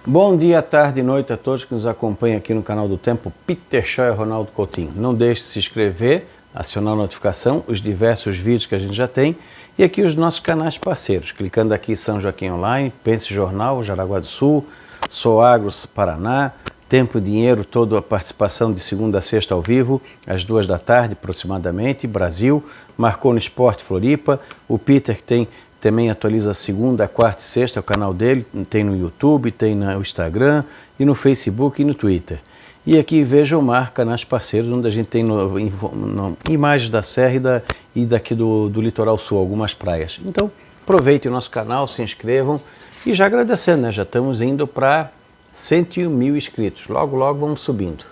Bom dia, tarde e noite a todos que nos acompanham aqui no canal do Tempo, Peter Shaw e Ronaldo Coutinho. Não deixe de se inscrever, acionar a notificação, os diversos vídeos que a gente já tem e aqui os nossos canais parceiros. Clicando aqui São Joaquim Online, Pense Jornal, Jaraguá do Sul, Sou Agro, Paraná, Tempo e Dinheiro, toda a participação de segunda a sexta ao vivo, às 2 da tarde aproximadamente, Brasil, Marcou no Esporte Floripa, o Peter que tem também atualiza segunda, quarta e sexta, é o canal dele, tem no YouTube, tem no Instagram e no Facebook e no Twitter. E aqui veja o Mar, canais parceiros, onde a gente tem imagens da Serra e daqui do Litoral Sul, algumas praias. Então, aproveitem o nosso canal, se inscrevam e já agradecendo, né? Já estamos indo para 101 mil inscritos, logo vamos subindo.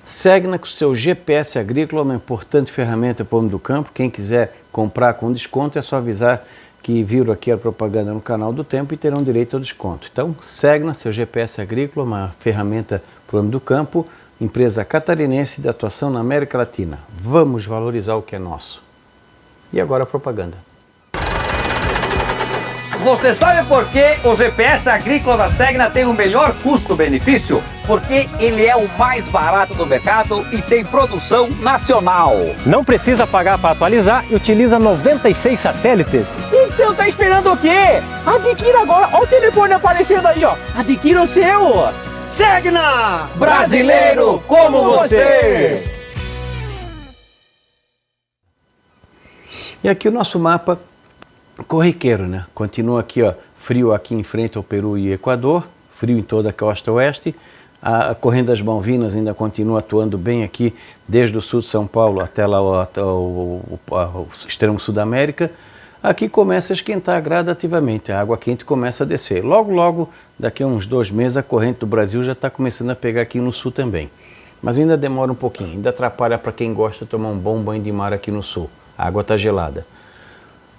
Segna com o seu GPS agrícola, uma importante ferramenta para o homem do campo. Quem quiser comprar com desconto é só avisar que viram aqui a propaganda no canal do Tempo e terão direito ao desconto. Então, Segna, seu GPS agrícola, uma ferramenta para o homem do campo, empresa catarinense de atuação na América Latina. Vamos valorizar o que é nosso. E agora a propaganda. Você sabe por que o GPS agrícola da Segna tem o melhor custo-benefício? Porque ele é o mais barato do mercado e tem produção nacional. Não precisa pagar para atualizar e utiliza 96 satélites. Então tá esperando o quê? Adquira agora, olha o telefone aparecendo aí, ó. Adquira o seu. Segna! Brasileiro como você! E aqui o nosso mapa corriqueiro, né? Continua aqui, ó, frio aqui em frente ao Peru e Equador, frio em toda a costa oeste. A corrente das Malvinas ainda continua atuando bem aqui, desde o sul de São Paulo até lá ao extremo sul da América. Aqui começa a esquentar gradativamente, a água quente começa a descer. Logo, daqui a uns 2 meses, a corrente do Brasil já está começando a pegar aqui no sul também. Mas ainda demora um pouquinho, ainda atrapalha para quem gosta de tomar um bom banho de mar aqui no sul. A água está gelada.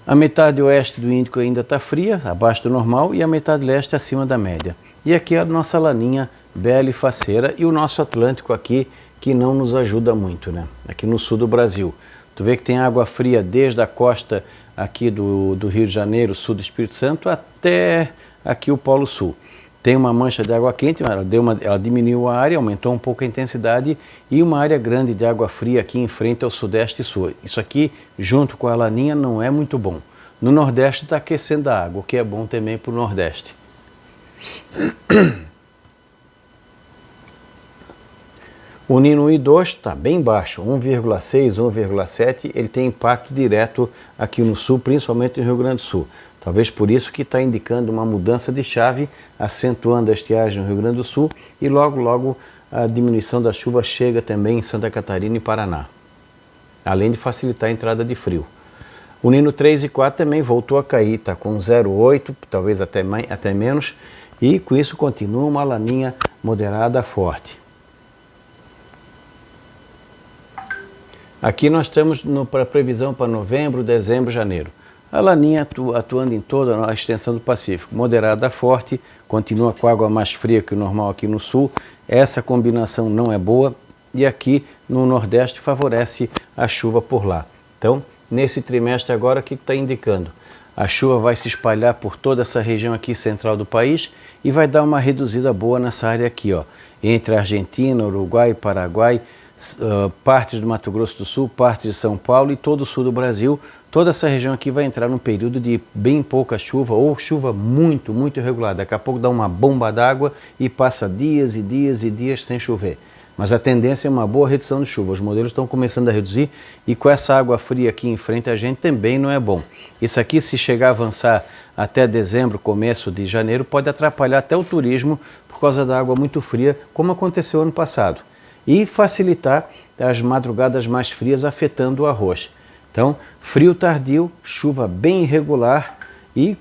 A metade oeste do Índico ainda está fria, abaixo do normal, e a metade leste acima da média. E aqui a nossa laninha bela e faceira e o nosso Atlântico aqui, que não nos ajuda muito, né? Aqui no sul do Brasil. Tu vê que tem água fria desde a costa aqui do Rio de Janeiro, sul do Espírito Santo, até aqui o Polo Sul. Tem uma mancha de água quente, ela diminuiu a área, aumentou um pouco a intensidade, e uma área grande de água fria aqui em frente ao sudeste e sul. Isso aqui, junto com a laninha, não é muito bom. No nordeste está aquecendo a água, o que é bom também para o nordeste. O Nino I2 está bem baixo, 1,6, 1,7, ele tem impacto direto aqui no sul, principalmente no Rio Grande do Sul. Talvez por isso que está indicando uma mudança de chave, acentuando a estiagem no Rio Grande do Sul e logo a diminuição da chuva chega também em Santa Catarina e Paraná, além de facilitar a entrada de frio. O Nino 3 e 4 também voltou a cair, está com 0,8, talvez até menos, e com isso continua uma laninha moderada forte. Aqui nós estamos para previsão para novembro, dezembro, janeiro. A laninha atuando em toda a extensão do Pacífico, moderada a forte, continua com água mais fria que o normal aqui no sul. Essa combinação não é boa e aqui no Nordeste favorece a chuva por lá. Então, nesse trimestre agora, o que está indicando? A chuva vai se espalhar por toda essa região aqui central do país e vai dar uma reduzida boa nessa área aqui, ó, entre a Argentina, Uruguai, Paraguai, partes do Mato Grosso do Sul, partes de São Paulo e todo o sul do Brasil. Toda essa região aqui vai entrar num período de bem pouca chuva ou chuva muito irregular. Daqui a pouco dá uma bomba d'água e passa dias e dias sem chover. Mas a tendência é uma boa redução de chuva. Os modelos estão começando a reduzir e com essa água fria aqui em frente a gente também não é bom. Isso aqui, se chegar a avançar até dezembro, começo de janeiro, pode atrapalhar até o turismo por causa da água muito fria, como aconteceu ano passado. E facilitar as madrugadas mais frias afetando o arroz. Então, frio tardio, chuva bem irregular e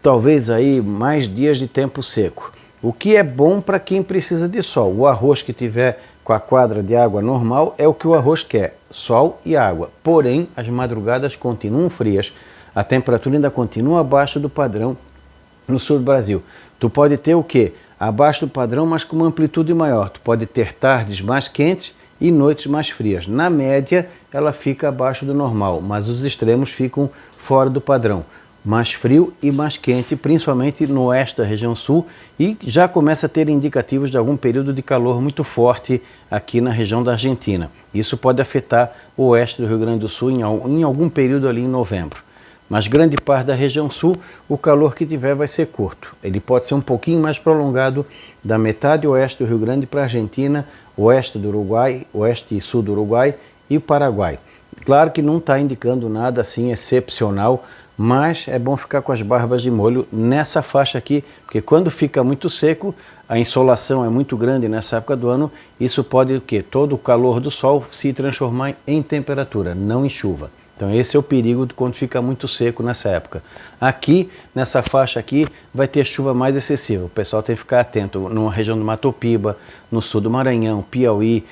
talvez aí mais dias de tempo seco. O que é bom para quem precisa de sol. O arroz que tiver com a quadra de água normal é o que o arroz quer, sol e água. Porém, as madrugadas continuam frias, a temperatura ainda continua abaixo do padrão no sul do Brasil. Tu pode ter o quê? Abaixo do padrão, mas com uma amplitude maior. Tu pode ter tardes mais quentes e noites mais frias. Na média, ela fica abaixo do normal, mas os extremos ficam fora do padrão. mais frio e mais quente, principalmente no oeste da região sul, e já começa a ter indicativos de algum período de calor muito forte aqui na região da Argentina. Isso pode afetar o oeste do Rio Grande do Sul em algum período ali em novembro. Mas grande parte da região sul, o calor que tiver vai ser curto. Ele pode ser um pouquinho mais prolongado da metade oeste do Rio Grande para a Argentina, oeste do Uruguai, oeste e sul do Uruguai e Paraguai. Claro que não está indicando nada assim excepcional, mas é bom ficar com as barbas de molho nessa faixa aqui, porque quando fica muito seco, a insolação é muito grande nessa época do ano, isso pode o quê? Todo o calor do sol se transformar em temperatura, não em chuva. Então esse é o perigo de quando fica muito seco nessa época. Aqui, nessa faixa aqui, vai ter chuva mais excessiva. O pessoal tem que ficar atento na região do Mato Piba, no sul do Maranhão, Piauí,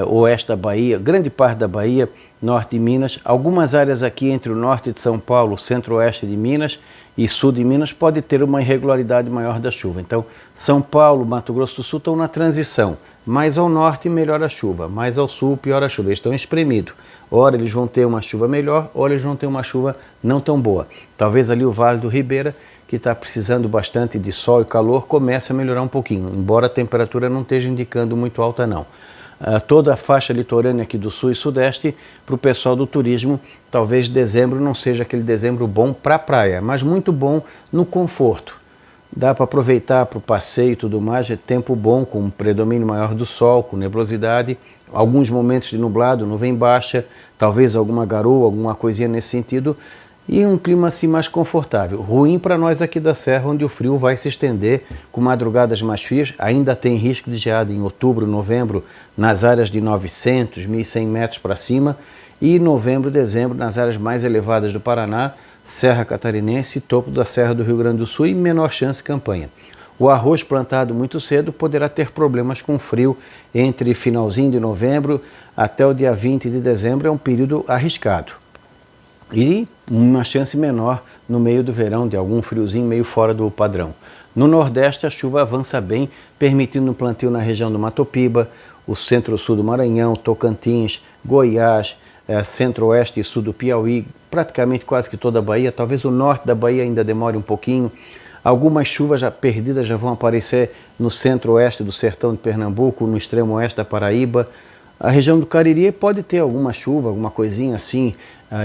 oeste da Bahia, grande parte da Bahia, norte de Minas. Algumas áreas aqui entre o norte de São Paulo, centro-oeste de Minas e sul de Minas pode ter uma irregularidade maior da chuva. Então, São Paulo, Mato Grosso do Sul estão na transição. Mais ao norte melhora a chuva, mais ao sul piora a chuva. Eles estão espremidos. Ora eles vão ter uma chuva melhor, ora eles vão ter uma chuva não tão boa. Talvez ali o Vale do Ribeira, que está precisando bastante de sol e calor, comece a melhorar um pouquinho, embora a temperatura não esteja indicando muito alta não. Toda a faixa litorânea aqui do sul e sudeste, para o pessoal do turismo, talvez dezembro não seja aquele dezembro bom para a praia, mas muito bom no conforto. Dá para aproveitar para o passeio e tudo mais, é tempo bom, com um predomínio maior do sol, com nebulosidade, alguns momentos de nublado, nuvem baixa, talvez alguma garoa, alguma coisinha nesse sentido, e um clima assim mais confortável. Ruim para nós aqui da Serra, onde o frio vai se estender com madrugadas mais frias, ainda tem risco de geada em outubro, novembro, nas áreas de 900, 1.100 metros para cima, e novembro, dezembro, nas áreas mais elevadas do Paraná, Serra Catarinense e topo da Serra do Rio Grande do Sul, e menor chance de campanha. O arroz plantado muito cedo poderá ter problemas com frio entre finalzinho de novembro até o dia 20 de dezembro, é um período arriscado. E uma chance menor no meio do verão, de algum friozinho meio fora do padrão. No Nordeste, a chuva avança bem, permitindo o plantio na região do Mato Piba, o centro-sul do Maranhão, Tocantins, Goiás, centro-oeste e sul do Piauí, praticamente quase que toda a Bahia, talvez o norte da Bahia ainda demore um pouquinho. Algumas chuvas já perdidas já vão aparecer no centro-oeste do sertão de Pernambuco, no extremo oeste da Paraíba. A região do Cariri pode ter alguma chuva, alguma coisinha assim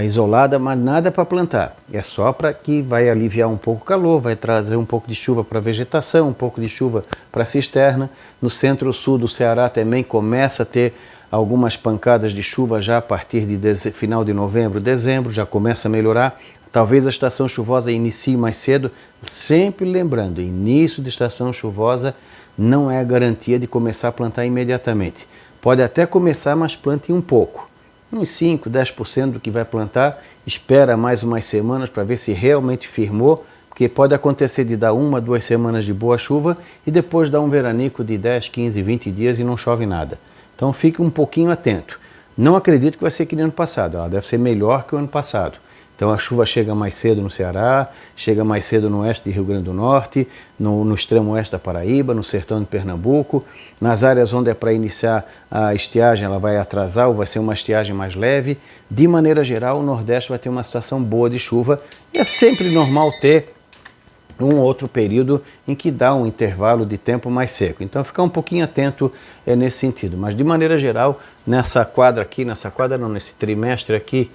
isolada, mas nada para plantar. É só para que vai aliviar um pouco o calor, vai trazer um pouco de chuva para a vegetação, um pouco de chuva para a cisterna. No centro-sul do Ceará também começa a ter algumas pancadas de chuva já a partir de final de novembro, dezembro, já começa a melhorar. Talvez a estação chuvosa inicie mais cedo, sempre lembrando, início de estação chuvosa não é a garantia de começar a plantar imediatamente. Pode até começar, mas plante um pouco. Uns 5, 10% do que vai plantar, espera mais umas semanas para ver se realmente firmou, porque pode acontecer de dar 1, 2 semanas de boa chuva e depois dar um veranico de 10, 15, 20 dias e não chove nada. Então fique um pouquinho atento. Não acredito que vai ser que no ano passado, ela deve ser melhor que o ano passado. Então a chuva chega mais cedo no Ceará, chega mais cedo no oeste de Rio Grande do Norte, no extremo oeste da Paraíba, no sertão de Pernambuco. Nas áreas onde é para iniciar a estiagem, ela vai atrasar ou vai ser uma estiagem mais leve. De maneira geral, o Nordeste vai ter uma situação boa de chuva e é sempre normal ter um outro período em que dá um intervalo de tempo mais seco. Então ficar um pouquinho atento nesse sentido. Mas de maneira geral, nesse trimestre aqui,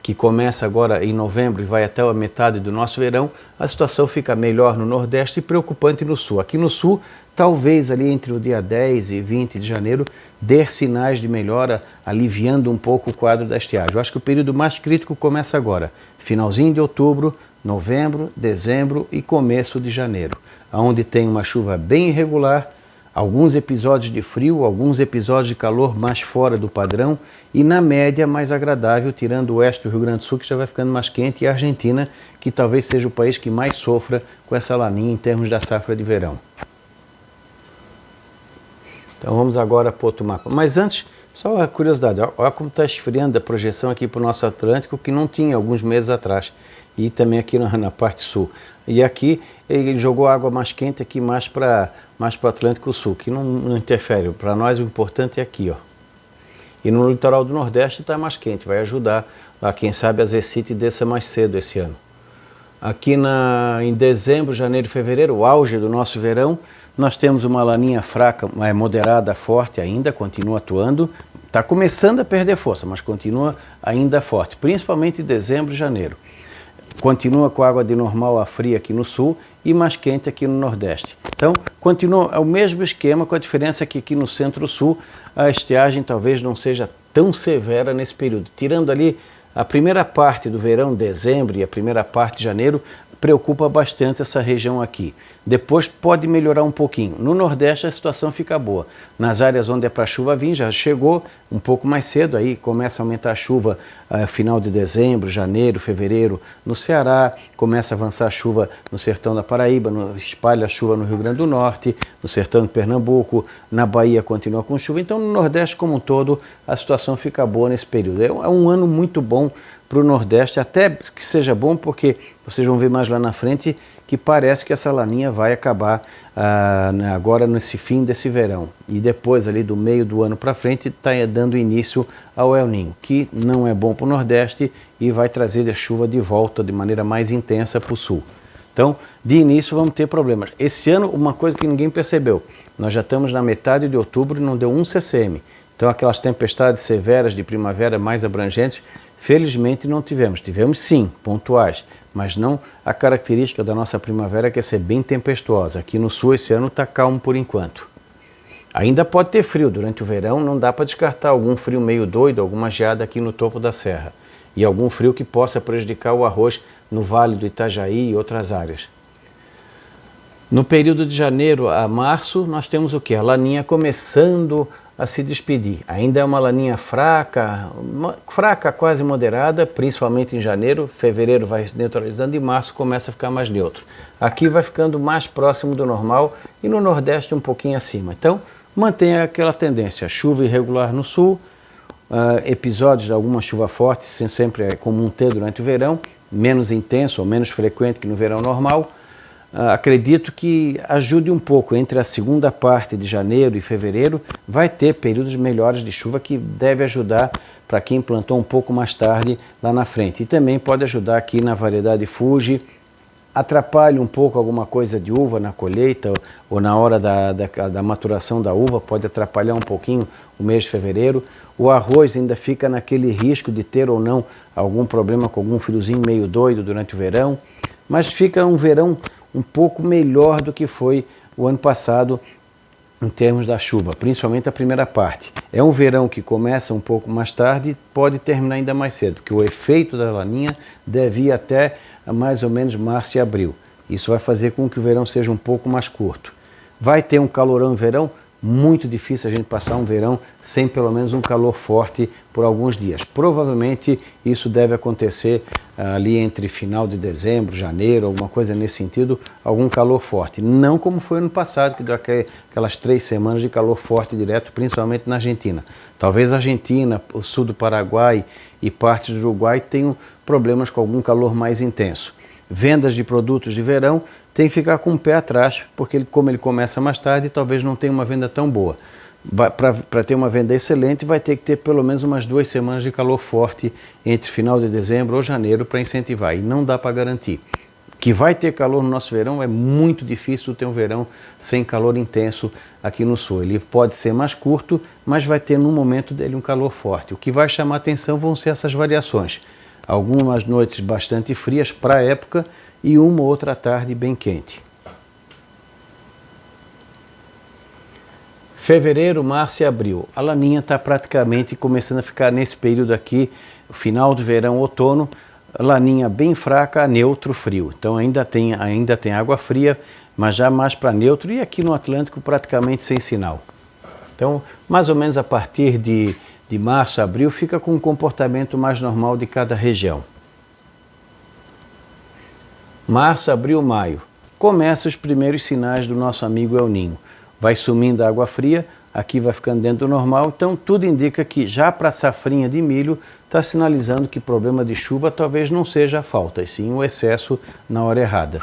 que começa agora em novembro e vai até a metade do nosso verão, a situação fica melhor no Nordeste e preocupante no Sul. Aqui no Sul, talvez ali entre o dia 10 e 20 de janeiro, dê sinais de melhora, aliviando um pouco o quadro da estiagem. Eu acho que o período mais crítico começa agora, finalzinho de outubro, novembro, dezembro e começo de janeiro, onde tem uma chuva bem irregular, alguns episódios de frio, alguns episódios de calor mais fora do padrão e na média mais agradável, tirando o oeste do Rio Grande do Sul, que já vai ficando mais quente, e a Argentina, que talvez seja o país que mais sofra com essa laninha em termos da safra de verão. Então vamos agora para outro mapa. Mas antes, só uma curiosidade, olha como está esfriando a projeção aqui para o nosso Atlântico, que não tinha alguns meses atrás, e também aqui na parte sul. E aqui ele jogou água mais quente aqui mais para o Atlântico Sul, que não interfere. Para nós o importante é aqui, ó. E no litoral do Nordeste está mais quente, vai ajudar lá, quem sabe a Zecite desça mais cedo esse ano. Aqui em dezembro, janeiro e fevereiro, o auge do nosso verão, nós temos uma laninha fraca, moderada, forte ainda, continua atuando. Está começando a perder força, mas continua ainda forte, principalmente em dezembro e janeiro. Continua com água de normal a fria aqui no sul e mais quente aqui no nordeste. Então, continua o mesmo esquema, com a diferença que aqui no centro-sul a estiagem talvez não seja tão severa nesse período. Tirando ali a primeira parte do verão, dezembro, e a primeira parte de janeiro, preocupa bastante essa região aqui. Depois pode melhorar um pouquinho. No Nordeste a situação fica boa. Nas áreas onde é para chuva vir, já chegou um pouco mais cedo, aí começa a aumentar a chuva final de dezembro, janeiro, fevereiro no Ceará, começa a avançar a chuva no sertão da Paraíba, espalha a chuva no Rio Grande do Norte, no sertão de Pernambuco, na Bahia continua com chuva. Então no Nordeste como um todo a situação fica boa nesse período. É um ano muito bom para o Nordeste, até que seja bom, porque vocês vão ver mais lá na frente que parece que essa laninha vai acabar agora nesse fim desse verão. E depois ali do meio do ano para frente está dando início ao El Niño, que não é bom para o Nordeste e vai trazer a chuva de volta de maneira mais intensa para o Sul. Então, de início vamos ter problemas. Esse ano, uma coisa que ninguém percebeu, nós já estamos na metade de outubro e não deu 1 ccm. Então aquelas tempestades severas de primavera mais abrangentes, felizmente não tivemos. Tivemos sim, pontuais, mas não a característica da nossa primavera, que é ser bem tempestuosa. Aqui no sul esse ano está calmo por enquanto. Ainda pode ter frio durante o verão, não dá para descartar algum frio meio doido, alguma geada aqui no topo da serra. E algum frio que possa prejudicar o arroz no Vale do Itajaí e outras áreas. No período de janeiro a março, nós temos o quê? A laninha começando a se despedir. Ainda é uma laninha fraca, quase moderada, principalmente em janeiro. Fevereiro vai se neutralizando e março começa a ficar mais neutro. Aqui vai ficando mais próximo do normal e no Nordeste um pouquinho acima. Então, mantém aquela tendência, chuva irregular no sul, episódios de alguma chuva forte, sempre é comum ter durante o verão, menos intenso ou menos frequente que no verão normal. Acredito que ajude um pouco. Entre a segunda parte de janeiro e fevereiro vai ter períodos melhores de chuva que deve ajudar para quem plantou um pouco mais tarde lá na frente. E também pode ajudar aqui na variedade Fuji. Atrapalha um pouco alguma coisa de uva na colheita ou na hora da maturação da uva, pode atrapalhar um pouquinho o mês de fevereiro. O arroz ainda fica naquele risco de ter ou não algum problema com algum friozinho meio doido durante o verão, mas fica um verão um pouco melhor do que foi o ano passado em termos da chuva, principalmente a primeira parte. É um verão que começa um pouco mais tarde e pode terminar ainda mais cedo, porque o efeito da laninha deve ir até mais ou menos março e abril. Isso vai fazer com que o verão seja um pouco mais curto. Vai ter um calorão em verão, muito difícil a gente passar um verão sem pelo menos um calor forte por alguns dias. Provavelmente isso deve acontecer ali entre final de dezembro, janeiro, alguma coisa nesse sentido, algum calor forte. Não como foi ano passado, que deu aquelas 3 semanas de calor forte direto, principalmente na Argentina. Talvez a Argentina, o sul do Paraguai e partes do Uruguai tenham problemas com algum calor mais intenso. Vendas de produtos de verão tem que ficar com o pé atrás, porque como ele começa mais tarde, talvez não tenha uma venda tão boa. Para ter uma venda excelente, vai ter que ter pelo menos umas 2 semanas de calor forte entre final de dezembro ou janeiro para incentivar, e não dá para garantir. Que vai ter calor no nosso verão, é muito difícil ter um verão sem calor intenso aqui no sul. Ele pode ser mais curto, mas vai ter no momento dele um calor forte. O que vai chamar atenção vão ser essas variações. Algumas noites bastante frias para a época e uma ou outra tarde bem quente. Fevereiro, março e abril. A laninha está praticamente começando a ficar nesse período aqui, final do verão, outono, laninha bem fraca, neutro, frio. Então ainda tem água fria, mas já mais para neutro, e aqui no Atlântico praticamente sem sinal. Então, mais ou menos a partir de março, abril, fica com um comportamento mais normal de cada região. Março, abril, maio. Começam os primeiros sinais do nosso amigo El Niño. Vai sumindo a água fria, aqui vai ficando dentro do normal, então tudo indica que já para a safrinha de milho está sinalizando que problema de chuva talvez não seja a falta, e sim o excesso na hora errada.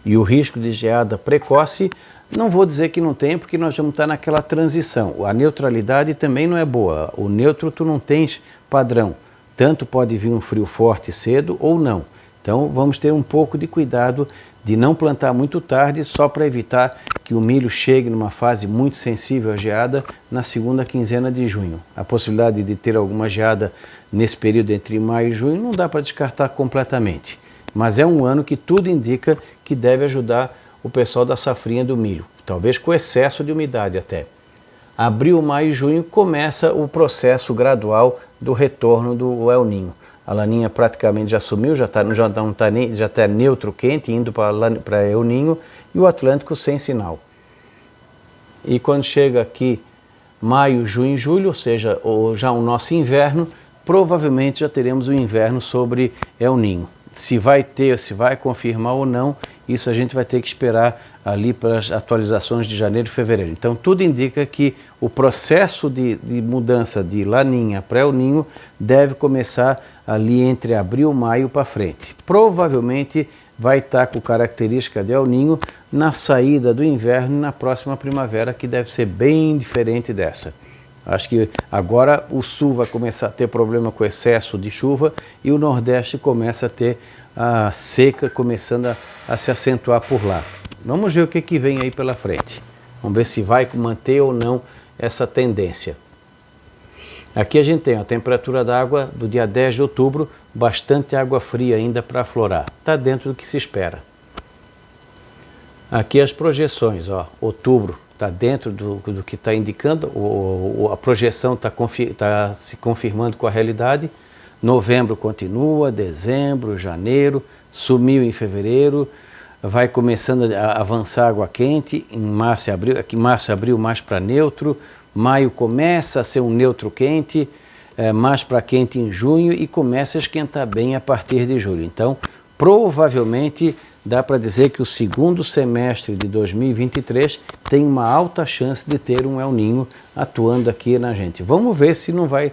E o risco de geada precoce, não vou dizer que não tem, porque nós vamos estar naquela transição. A neutralidade também não é boa, o neutro tu não tens padrão, tanto pode vir um frio forte cedo ou não. Então vamos ter um pouco de cuidado de não plantar muito tarde, só para evitar que o milho chegue numa fase muito sensível à geada na segunda quinzena de junho. A possibilidade de ter alguma geada nesse período entre maio e junho não dá para descartar completamente. Mas é um ano que tudo indica que deve ajudar o pessoal da safrinha do milho, talvez com excesso de umidade até. Abril, maio e junho começa o processo gradual do retorno do El Niño. A Laninha praticamente já sumiu, já está neutro quente, indo para El Niño, e o Atlântico sem sinal. E quando chega aqui maio, junho e julho, ou seja, já o nosso inverno, provavelmente já teremos o inverno sobre El Niño. Se vai ter, se vai confirmar ou não, isso a gente vai ter que esperar ali para as atualizações de janeiro e fevereiro. Então tudo indica que o processo de mudança de Laninha para El Niño deve começar ali entre abril e maio para frente. Provavelmente vai estar com característica de El Niño na saída do inverno e na próxima primavera, que deve ser bem diferente dessa. Acho que agora o sul vai começar a ter problema com excesso de chuva e o nordeste começa a ter a seca começando a se acentuar por lá. Vamos ver o que vem aí pela frente. Vamos ver se vai manter ou não essa tendência. Aqui a gente tem a temperatura da água do dia 10 de outubro, bastante água fria ainda para aflorar. Está dentro do que se espera. Aqui as projeções, ó, outubro está dentro do que está indicando, a projeção está se confirmando com a realidade. Novembro continua, dezembro, janeiro, sumiu em fevereiro, vai começando a avançar água quente em março e abril, aqui março e abril mais para neutro, maio começa a ser um neutro quente, mais para quente em junho e começa a esquentar bem a partir de julho. Então, provavelmente dá para dizer que o segundo semestre de 2023 tem uma alta chance de ter um El Niño atuando aqui na gente. Vamos ver se não vai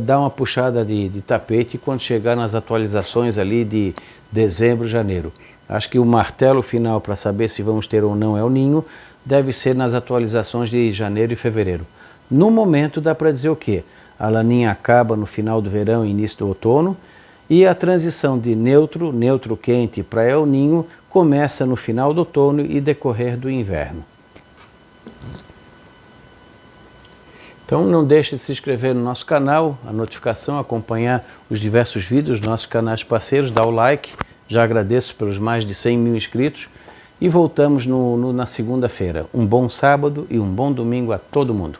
dar uma puxada de tapete quando chegar nas atualizações ali de dezembro, janeiro. Acho que o martelo final para saber se vamos ter ou não El Niño deve ser nas atualizações de janeiro e fevereiro. No momento dá para dizer o quê? A Laninha acaba no final do verão e início do outono, e a transição de neutro quente para El Niño começa no final do outono e decorrer do inverno. Então não deixe de se inscrever no nosso canal, a notificação, acompanhar os diversos vídeos dos nossos canais parceiros, dá o like, já agradeço pelos mais de 100 mil inscritos e voltamos na segunda-feira. Um bom sábado e um bom domingo a todo mundo.